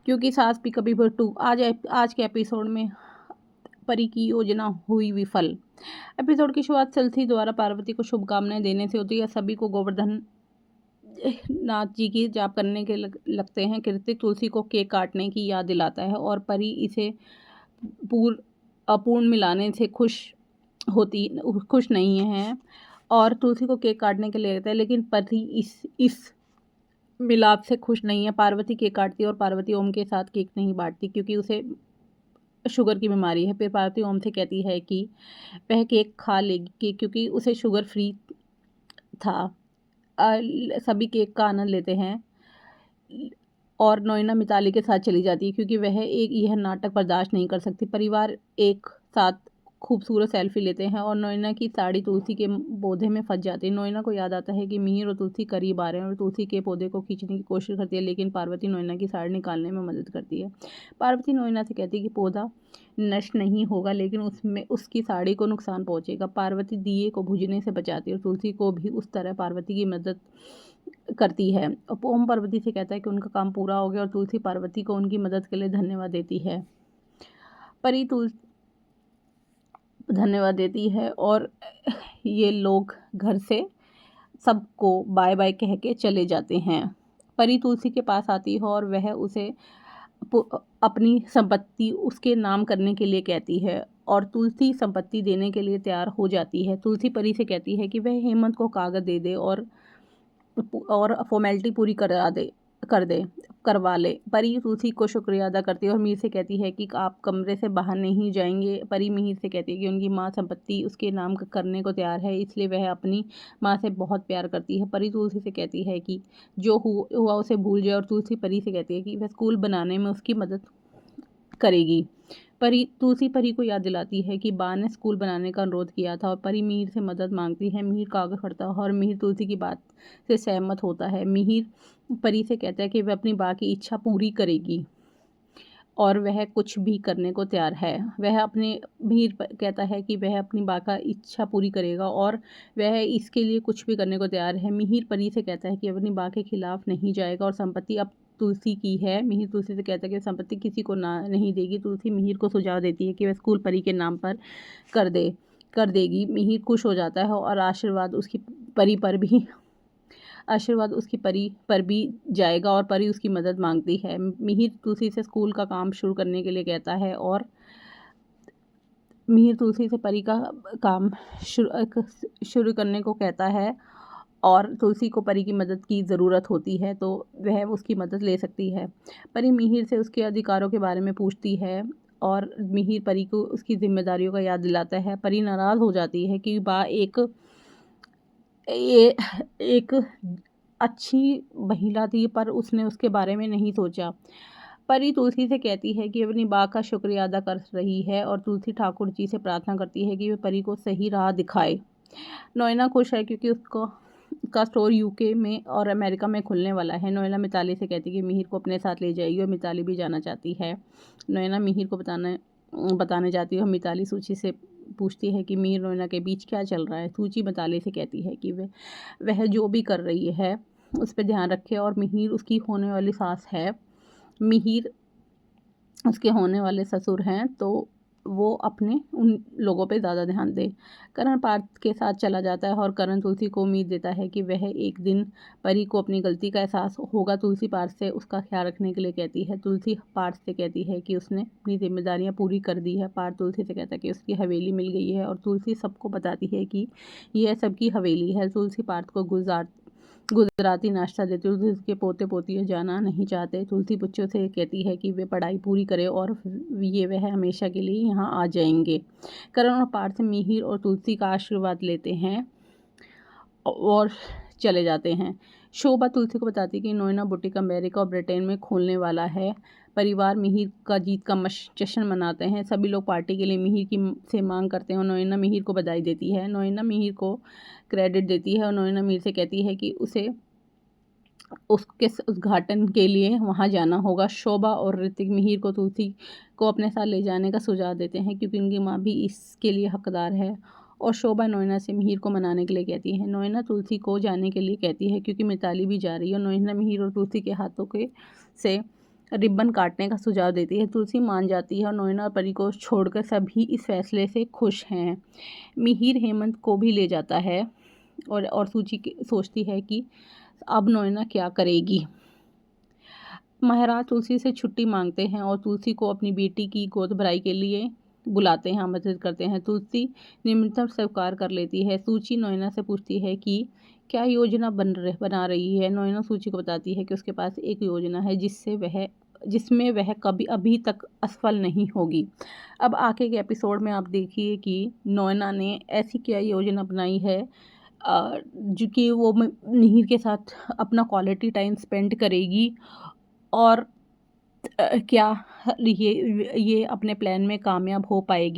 क्योंकि सास भी कभी फिर टू आज के एपिसोड में परी की योजना हुई विफल। एपिसोड की शुरुआत तुलसी द्वारा पार्वती को शुभकामनाएं देने से होती है। सभी को गोवर्धन नाथ जी की जाप करने के लगते हैं। कृतिक तुलसी को केक काटने की याद दिलाता है और परी इसे अपूर्ण मिलाने से खुश नहीं है और तुलसी को केक काटने के लिए कहता है, लेकिन पति इस मिलाप से खुश नहीं है। पार्वती केक काटती है और पार्वती ओम के साथ केक नहीं बांटती क्योंकि उसे शुगर की बीमारी है। फिर पार्वती ओम से कहती है कि वह केक खा लेगी क्योंकि उसे शुगर फ्री था। सभी केक का आनंद लेते हैं और नोएना मिताली के साथ चली जाती है क्योंकि वह यह नाटक बर्दाश्त नहीं कर सकती। परिवार एक साथ खूबसूरत सेल्फी लेते हैं और नोएना की साड़ी तुलसी के पौधे में फंस जाती है। नोएना को याद आता है कि मिहिर और तुलसी करीब आ रहे हैं और तुलसी के पौधे को खींचने की कोशिश करती है, लेकिन पार्वती नोएना की साड़ी निकालने में मदद करती है। पार्वती नोएना से कहती है कि पौधा नष्ट नहीं होगा, लेकिन उसमें उसकी साड़ी को नुकसान पहुंचेगा। पार्वती दिए को बुझने से बचाती है और तुलसी को भी उस तरह पार्वती की मदद करती है। ओम पार्वती से कहता है कि उनका काम पूरा हो गया और तुलसी पार्वती को उनकी मदद के लिए धन्यवाद देती है। परी धन्यवाद देती है और ये लोग घर से सबको बाय बाय कह के चले जाते हैं। परी तुलसी के पास आती है और वह उसे अपनी संपत्ति उसके नाम करने के लिए कहती है और तुलसी संपत्ति देने के लिए तैयार हो जाती है। तुलसी परी से कहती है कि वह हेमंत को कागज दे दे और फॉर्मेलिटी पूरी करवा ले। परी तुलसी को शुक्रिया अदा करती है और मीर से कहती है कि आप कमरे से बाहर नहीं जाएंगे। परी मिहिर से कहती है कि उनकी माँ संपत्ति उसके नाम करने को तैयार है, इसलिए वह अपनी माँ से बहुत प्यार करती है। परी तुलसी से कहती है कि जो हुआ उसे भूल जाए और तुलसी परी से कहती है कि वह स्कूल बनाने में उसकी मदद करेगी। तुलसी परी को याद दिलाती है कि बा ने स्कूल बनाने का अनुरोध किया था और परी मिहिर से मदद मांगती है। मिहिर कागज करता है और मिहिर तुलसी की बात से सहमत होता है। मिहिर परी से कहता है कि वह अपनी बा की इच्छा पूरी करेगी और वह कुछ भी करने को तैयार है। मिहिर कहता है कि वह अपनी बा का इच्छा पूरी करेगा और वह इसके लिए कुछ भी करने को तैयार है। मिहिर परी से कहता है कि अपनी बा के खिलाफ नहीं जाएगा और संपत्ति अब तुलसी की है। मिहिर तुलसी से कहता है कि संपत्ति किसी को नहीं देगी। तुलसी मिहिर को सुझाव देती है कि वह स्कूल परी के नाम पर कर देगी। मिहिर खुश हो जाता है और आशीर्वाद उसकी परी पर भी जाएगा और परी उसकी मदद मांगती है। मिहिर तुलसी से स्कूल का काम शुरू करने के लिए कहता है और मिहिर तुलसी से परी का काम शुरू करने को कहता है और तुलसी को परी की मदद की ज़रूरत होती है तो वह उसकी मदद ले सकती है। परी मिहिर से उसके अधिकारों के बारे में पूछती है और मिहिर परी को उसकी जिम्मेदारियों का याद दिलाता है। परी नाराज़ हो जाती है कि बा एक अच्छी महिला थी पर उसने उसके बारे में नहीं सोचा। परी तुलसी से कहती है कि अपनी बा का शुक्रिया अदा कर रही है और तुलसी ठाकुर जी से प्रार्थना करती है कि वे परी को सही राह दिखाए। नोएना खुश है क्योंकि उसका स्टोर यूके में और अमेरिका में खुलने वाला है। नोएना मिताली से कहती है कि मिहिर को अपने साथ ले जाएगी और मिताली भी जाना चाहती है। नोएना मिहिर को बताने जाती है और मिताली सूची से पूछती है कि मिहिर नोएना के बीच क्या चल रहा है। सूची मिताली से कहती है कि वह जो भी कर रही है उस पर ध्यान रखे और मिहिर उसकी होने वाली सास है, मिहिर उसके होने वाले ससुर हैं, तो वो अपने उन लोगों पे ज़्यादा ध्यान दे। करण पार्थ के साथ चला जाता है और करण तुलसी को उम्मीद देता है कि वह एक दिन परी को अपनी गलती का एहसास होगा। तुलसी पार्थ से उसका ख्याल रखने के लिए कहती है। तुलसी पार्थ से कहती है कि उसने अपनी जिम्मेदारियां पूरी कर दी है। पार्थ तुलसी से कहता है कि उसकी हवेली मिल गई है और तुलसी सबको बताती है कि यह सबकी हवेली है। तुलसी पार्थ को गुजराती नाश्ता देती है। तुलसी के पोते पोतियाँ जाना नहीं चाहते। तुलसी बच्चों से कहती है कि वे पढ़ाई पूरी करें और वह हमेशा के लिए यहाँ आ जाएंगे। करण और पार्थ मिहिर और तुलसी का आशीर्वाद लेते हैं और चले जाते हैं। शोभा तुलसी को बताती है कि नोएना बुटीक अमेरिका और ब्रिटेन में खोलने वाला है। परिवार मिहिर का जीत का जश्न मनाते हैं। सभी लोग पार्टी के लिए मिहिर से मांग करते हैं और नोएना मिहिर को बधाई देती है। नोएना मिहिर को क्रेडिट देती है और नोएना मिहिर से कहती है कि उसे उसके उद्घाटन के लिए वहां जाना होगा। शोभा और ऋतिक मिहिर को तुलसी को अपने साथ ले जाने का सुझाव देते हैं क्योंकि उनकी माँ भी इसके लिए हकदार है और शोभा नोएना से मिहिर को मनाने के लिए कहती है। नोएना तुलसी को जाने के लिए कहती है क्योंकि मिताली भी जा रही है और नोएना मिहिर और तुलसी के हाथों से रिबन काटने का सुझाव देती है। तुलसी मान जाती है और नोएना और परी को छोड़कर सभी इस फैसले से खुश हैं। मिहिर हेमंत को भी ले जाता है और सूची सोचती है कि अब नोएना क्या करेगी। महाराज तुलसी से छुट्टी मांगते हैं और तुलसी को अपनी बेटी की गोद भराई के लिए बुलाते हैं, आमंत्रित करते हैं। तुलसी निमंत्रण स्वीकार कर लेती है। सूची नोएना से पूछती है कि क्या योजना बना रही है। नोएना सूची को बताती है कि उसके पास एक योजना है जिसमें वह कभी अभी तक असफल नहीं होगी। अब आगे के एपिसोड में आप देखिए कि नोएना ने ऐसी क्या योजना बनाई है जो कि वो मिहिर के साथ अपना क्वालिटी टाइम स्पेंड करेगी और क्या ये अपने प्लान में कामयाब हो पाएगी।